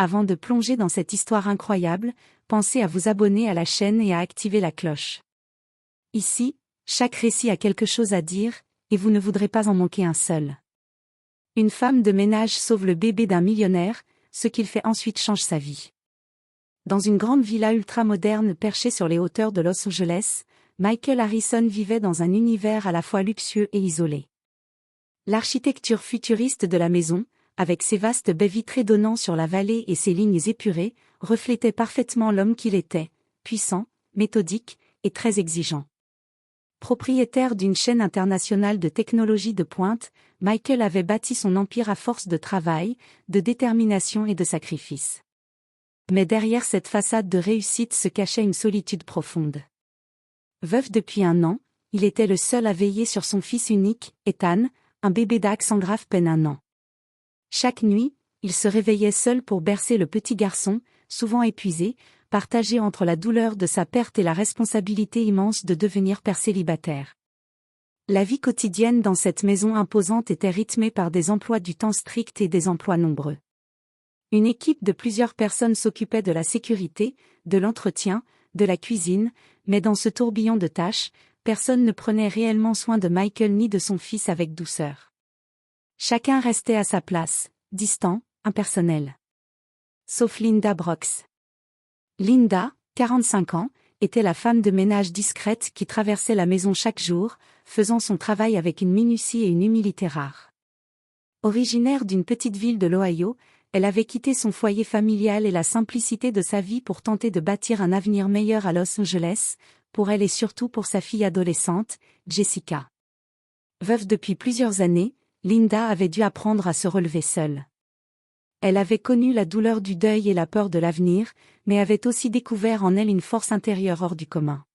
Avant de plonger dans cette histoire incroyable, pensez à vous abonner à la chaîne et à activer la cloche. Ici, chaque récit a quelque chose à dire, et vous ne voudrez pas en manquer un seul. Une femme de ménage sauve le bébé d'un millionnaire, ce qu'il fait ensuite change sa vie. Dans une grande villa ultra-moderne perchée sur les hauteurs de Los Angeles, Michael Harrison vivait dans un univers à la fois luxueux et isolé. L'architecture futuriste de la maison, avec ses vastes baies vitrées donnant sur la vallée et ses lignes épurées, reflétait parfaitement l'homme qu'il était, puissant, méthodique et très exigeant. Propriétaire d'une chaîne internationale de technologie de pointe, Michael avait bâti son empire à force de travail, de détermination et de sacrifice. Mais derrière cette façade de réussite se cachait une solitude profonde. Veuf depuis 1 an, il était le seul à veiller sur son fils unique, Ethan, un bébé d'Ax en grave peine 1 an. Chaque nuit, il se réveillait seul pour bercer le petit garçon, souvent épuisé, partagé entre la douleur de sa perte et la responsabilité immense de devenir père célibataire. La vie quotidienne dans cette maison imposante était rythmée par des emplois du temps stricts et des emplois nombreux. Une équipe de plusieurs personnes s'occupait de la sécurité, de l'entretien, de la cuisine, mais dans ce tourbillon de tâches, personne ne prenait réellement soin de Michael ni de son fils avec douceur. Chacun restait à sa place, distant, impersonnel. Sauf Linda Brooks. Linda, 45 ans, était la femme de ménage discrète qui traversait la maison chaque jour, faisant son travail avec une minutie et une humilité rares. Originaire d'une petite ville de l'Ohio, elle avait quitté son foyer familial et la simplicité de sa vie pour tenter de bâtir un avenir meilleur à Los Angeles, pour elle et surtout pour sa fille adolescente, Jessica. Veuve depuis plusieurs années, Linda avait dû apprendre à se relever seule. Elle avait connu la douleur du deuil et la peur de l'avenir, mais avait aussi découvert en elle une force intérieure hors du commun.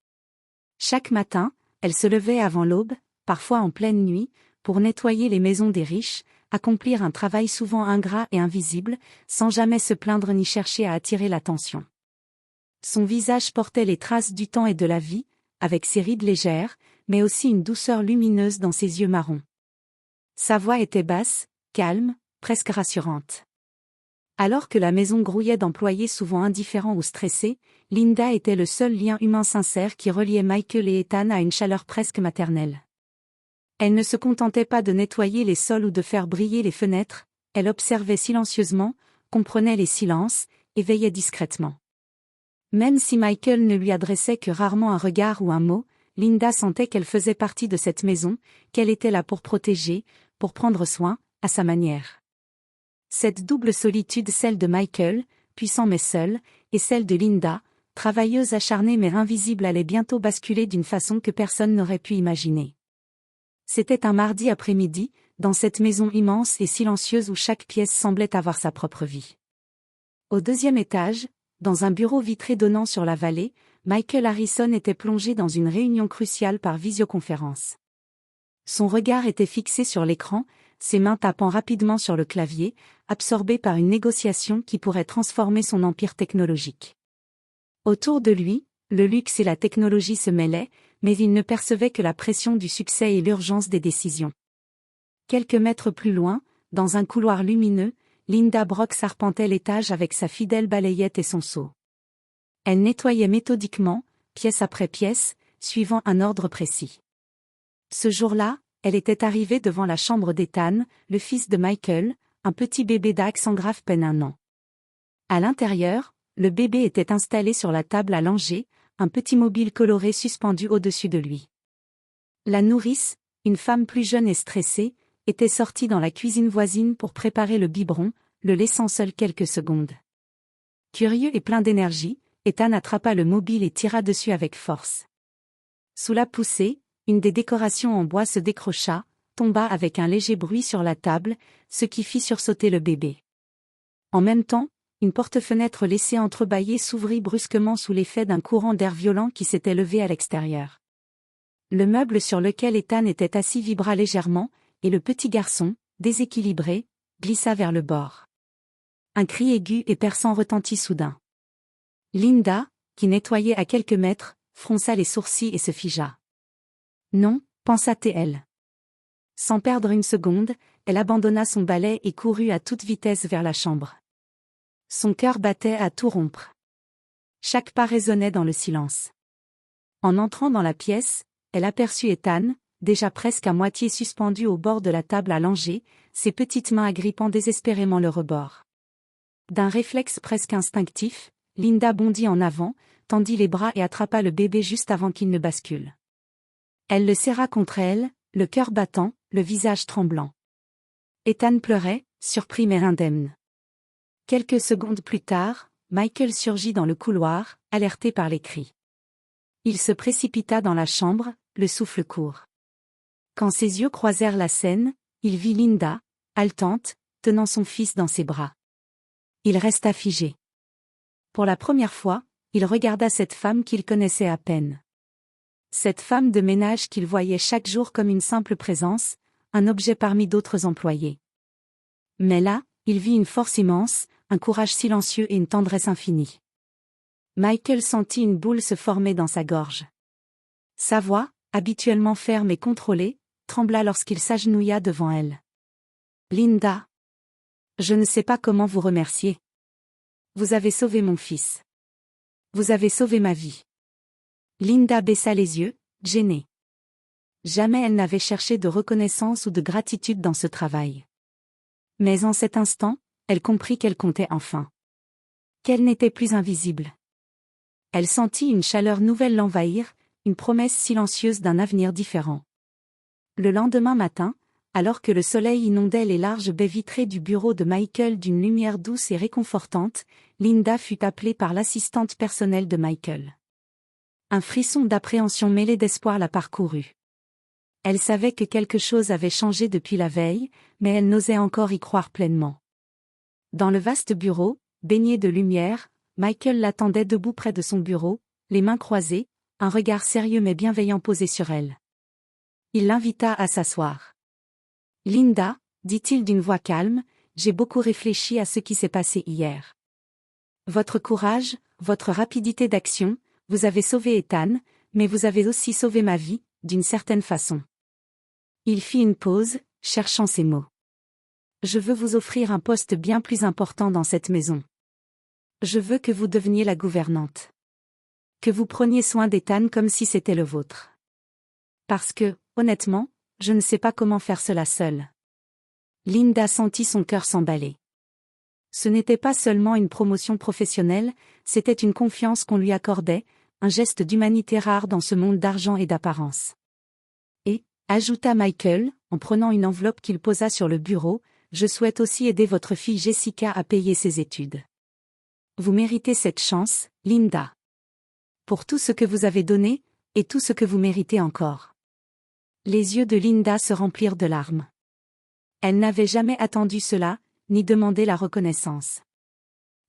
Chaque matin, elle se levait avant l'aube, parfois en pleine nuit, pour nettoyer les maisons des riches, accomplir un travail souvent ingrat et invisible, sans jamais se plaindre ni chercher à attirer l'attention. Son visage portait les traces du temps et de la vie, avec ses rides légères, mais aussi une douceur lumineuse dans ses yeux marrons. Sa voix était basse, calme, presque rassurante. Alors que la maison grouillait d'employés souvent indifférents ou stressés, Linda était le seul lien humain sincère qui reliait Michael et Ethan à une chaleur presque maternelle. Elle ne se contentait pas de nettoyer les sols ou de faire briller les fenêtres, elle observait silencieusement, comprenait les silences, et veillait discrètement. Même si Michael ne lui adressait que rarement un regard ou un mot, Linda sentait qu'elle faisait partie de cette maison, qu'elle était là pour protéger, pour prendre soin, à sa manière. Cette double solitude, celle de Michael, puissant mais seul, et celle de Linda, travailleuse acharnée mais invisible, allait bientôt basculer d'une façon que personne n'aurait pu imaginer. C'était un mardi après-midi, dans cette maison immense et silencieuse où chaque pièce semblait avoir sa propre vie. Au 2e étage, dans un bureau vitré donnant sur la vallée, Michael Harrison était plongé dans une réunion cruciale par visioconférence. Son regard était fixé sur l'écran, ses mains tapant rapidement sur le clavier, absorbé par une négociation qui pourrait transformer son empire technologique. Autour de lui, le luxe et la technologie se mêlaient, mais il ne percevait que la pression du succès et l'urgence des décisions. Quelques mètres plus loin, dans un couloir lumineux, Linda Brooks arpentait l'étage avec sa fidèle balayette et son seau. Elle nettoyait méthodiquement, pièce après pièce, suivant un ordre précis. Ce jour-là, elle était arrivée devant la chambre d'Ethan, le fils de Michael, un petit bébé d'Ax en grave peine 1 an. À l'intérieur, le bébé était installé sur la table à langer, un petit mobile coloré suspendu au-dessus de lui. La nourrice, une femme plus jeune et stressée, était sortie dans la cuisine voisine pour préparer le biberon, le laissant seul quelques secondes. Curieux et plein d'énergie, Ethan attrapa le mobile et tira dessus avec force. Sous la poussée, une des décorations en bois se décrocha, tomba avec un léger bruit sur la table, ce qui fit sursauter le bébé. En même temps, une porte-fenêtre laissée entrebâillée s'ouvrit brusquement sous l'effet d'un courant d'air violent qui s'était levé à l'extérieur. Le meuble sur lequel Ethan était assis vibra légèrement, et le petit garçon, déséquilibré, glissa vers le bord. Un cri aigu et perçant retentit soudain. Linda, qui nettoyait à quelques mètres, fronça les sourcils et se figea. Non, pensa-t-elle. Sans perdre une seconde, elle abandonna son balai et courut à toute vitesse vers la chambre. Son cœur battait à tout rompre. Chaque pas résonnait dans le silence. En entrant dans la pièce, elle aperçut Ethan, déjà presque à moitié suspendu au bord de la table à langer, ses petites mains agrippant désespérément le rebord. D'un réflexe presque instinctif, Linda bondit en avant, tendit les bras et attrapa le bébé juste avant qu'il ne bascule. Elle le serra contre elle, le cœur battant, le visage tremblant. Ethan pleurait, surpris mais indemne. Quelques secondes plus tard, Michael surgit dans le couloir, alerté par les cris. Il se précipita dans la chambre, le souffle court. Quand ses yeux croisèrent la scène, il vit Linda, haletante, tenant son fils dans ses bras. Il resta figé. Pour la première fois, il regarda cette femme qu'il connaissait à peine. Cette femme de ménage qu'il voyait chaque jour comme une simple présence, un objet parmi d'autres employés. Mais là, il vit une force immense, un courage silencieux et une tendresse infinie. Michael sentit une boule se former dans sa gorge. Sa voix, habituellement ferme et contrôlée, trembla lorsqu'il s'agenouilla devant elle. « Linda. Je ne sais pas comment vous remercier. Vous avez sauvé mon fils. Vous avez sauvé ma vie. » Linda baissa les yeux, gênée. Jamais elle n'avait cherché de reconnaissance ou de gratitude dans ce travail. Mais en cet instant, elle comprit qu'elle comptait enfin. Qu'elle n'était plus invisible. Elle sentit une chaleur nouvelle l'envahir, une promesse silencieuse d'un avenir différent. Le lendemain matin, alors que le soleil inondait les larges baies vitrées du bureau de Michael d'une lumière douce et réconfortante, Linda fut appelée par l'assistante personnelle de Michael. Un frisson d'appréhension mêlé d'espoir la parcourut. Elle savait que quelque chose avait changé depuis la veille, mais elle n'osait encore y croire pleinement. Dans le vaste bureau, baigné de lumière, Michael l'attendait debout près de son bureau, les mains croisées, un regard sérieux mais bienveillant posé sur elle. Il l'invita à s'asseoir. « Linda, dit-il d'une voix calme, j'ai beaucoup réfléchi à ce qui s'est passé hier. Votre courage, votre rapidité d'action, vous avez sauvé Ethan, mais vous avez aussi sauvé ma vie, d'une certaine façon. » Il fit une pause, cherchant ses mots. « Je veux vous offrir un poste bien plus important dans cette maison. Je veux que vous deveniez la gouvernante. Que vous preniez soin d'Ethan comme si c'était le vôtre. Parce que, honnêtement, je ne sais pas comment faire cela seule. » Linda sentit son cœur s'emballer. Ce n'était pas seulement une promotion professionnelle, c'était une confiance qu'on lui accordait, un geste d'humanité rare dans ce monde d'argent et d'apparence. Et, ajouta Michael, en prenant une enveloppe qu'il posa sur le bureau, je souhaite aussi aider votre fille Jessica à payer ses études. Vous méritez cette chance, Linda. Pour tout ce que vous avez donné, et tout ce que vous méritez encore. Les yeux de Linda se remplirent de larmes. Elle n'avait jamais attendu cela, ni demandé la reconnaissance.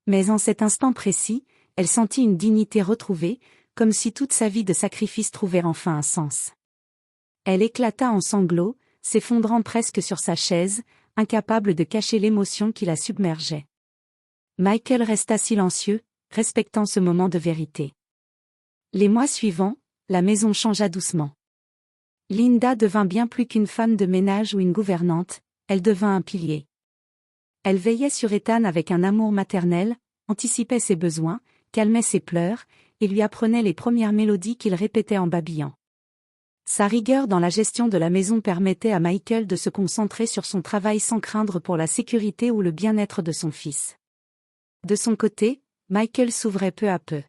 Mais en cet instant précis, elle sentit une dignité retrouvée, comme si toute sa vie de sacrifice trouvait enfin un sens. Elle éclata en sanglots, s'effondrant presque sur sa chaise, incapable de cacher l'émotion qui la submergeait. Michael resta silencieux, respectant ce moment de vérité. Les mois suivants, la maison changea doucement. Linda devint bien plus qu'une femme de ménage ou une gouvernante, elle devint un pilier. Elle veillait sur Ethan avec un amour maternel, anticipait ses besoins, calmait ses pleurs, et lui apprenait les premières mélodies qu'il répétait en babillant. Sa rigueur dans la gestion de la maison permettait à Michael de se concentrer sur son travail sans craindre pour la sécurité ou le bien-être de son fils. De son côté, Michael s'ouvrait peu à peu.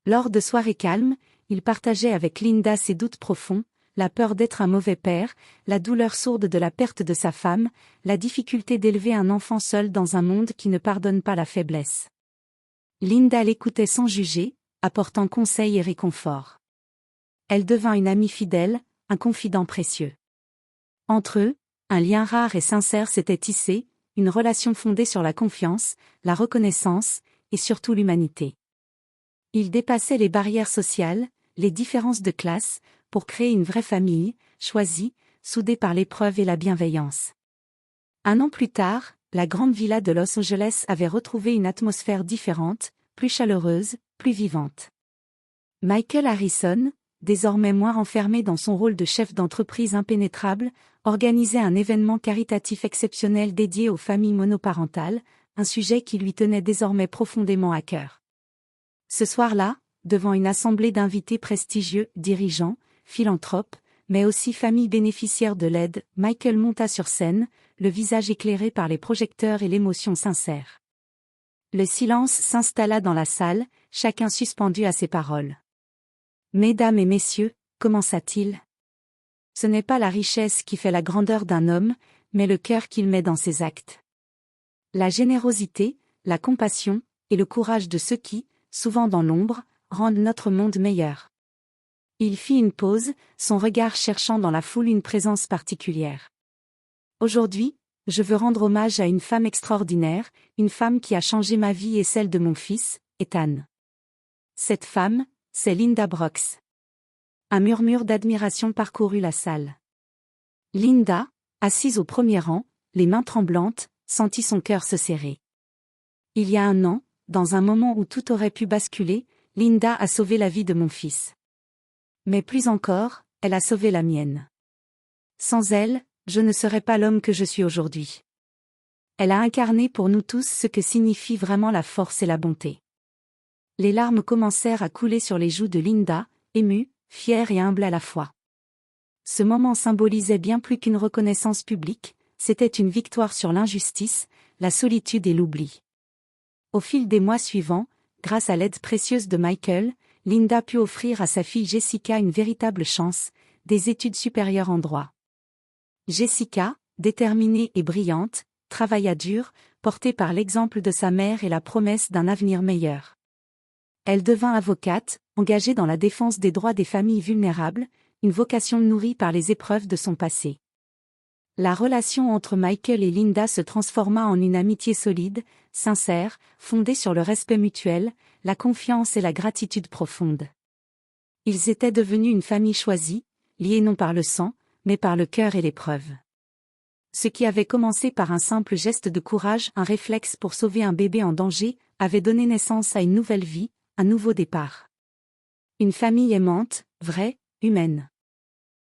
Lors de soirées calmes, il partageait avec Linda ses doutes profonds, la peur d'être un mauvais père, la douleur sourde de la perte de sa femme, la difficulté d'élever un enfant seul dans un monde qui ne pardonne pas la faiblesse. Linda l'écoutait sans juger, apportant conseils et réconfort. Elle devint une amie fidèle, un confident précieux. Entre eux, un lien rare et sincère s'était tissé, une relation fondée sur la confiance, la reconnaissance, et surtout l'humanité. Ils dépassaient les barrières sociales, les différences de classe, pour créer une vraie famille, choisie, soudée par l'épreuve et la bienveillance. Un an plus tard, la grande villa de Los Angeles avait retrouvé une atmosphère différente, plus chaleureuse, plus vivante. Michael Harrison, désormais moins renfermé dans son rôle de chef d'entreprise impénétrable, organisait un événement caritatif exceptionnel dédié aux familles monoparentales, un sujet qui lui tenait désormais profondément à cœur. Ce soir-là, devant une assemblée d'invités prestigieux, dirigeants, philanthropes, mais aussi familles bénéficiaires de l'aide, Michael monta sur scène, le visage éclairé par les projecteurs et l'émotion sincère. Le silence s'installa dans la salle, chacun suspendu à ses paroles. « Mesdames et messieurs », commença-t-il. « Ce n'est pas la richesse qui fait la grandeur d'un homme, mais le cœur qu'il met dans ses actes. La générosité, la compassion, et le courage de ceux qui, souvent dans l'ombre, rendent notre monde meilleur. » Il fit une pause, son regard cherchant dans la foule une présence particulière. « Aujourd'hui, je veux rendre hommage à une femme extraordinaire, une femme qui a changé ma vie et celle de mon fils, Ethan. Cette femme, c'est Linda Brooks. » Un murmure d'admiration parcourut la salle. Linda, assise au premier rang, les mains tremblantes, sentit son cœur se serrer. Il y a un an, dans un moment où tout aurait pu basculer, Linda a sauvé la vie de mon fils. Mais plus encore, elle a sauvé la mienne. Sans elle, je ne serais pas l'homme que je suis aujourd'hui. Elle a incarné pour nous tous ce que signifie vraiment la force et la bonté. Les larmes commencèrent à couler sur les joues de Linda, émue, fière et humble à la fois. Ce moment symbolisait bien plus qu'une reconnaissance publique, c'était une victoire sur l'injustice, la solitude et l'oubli. Au fil des mois suivants, grâce à l'aide précieuse de Michael, Linda put offrir à sa fille Jessica une véritable chance, des études supérieures en droit. Jessica, déterminée et brillante, travailla dur, portée par l'exemple de sa mère et la promesse d'un avenir meilleur. Elle devint avocate, engagée dans la défense des droits des familles vulnérables, une vocation nourrie par les épreuves de son passé. La relation entre Michael et Linda se transforma en une amitié solide, sincère, fondée sur le respect mutuel, la confiance et la gratitude profonde. Ils étaient devenus une famille choisie, liés non par le sang, mais par le cœur et l'épreuve. Ce qui avait commencé par un simple geste de courage, un réflexe pour sauver un bébé en danger, avait donné naissance à une nouvelle vie, un nouveau départ. Une famille aimante, vraie, humaine.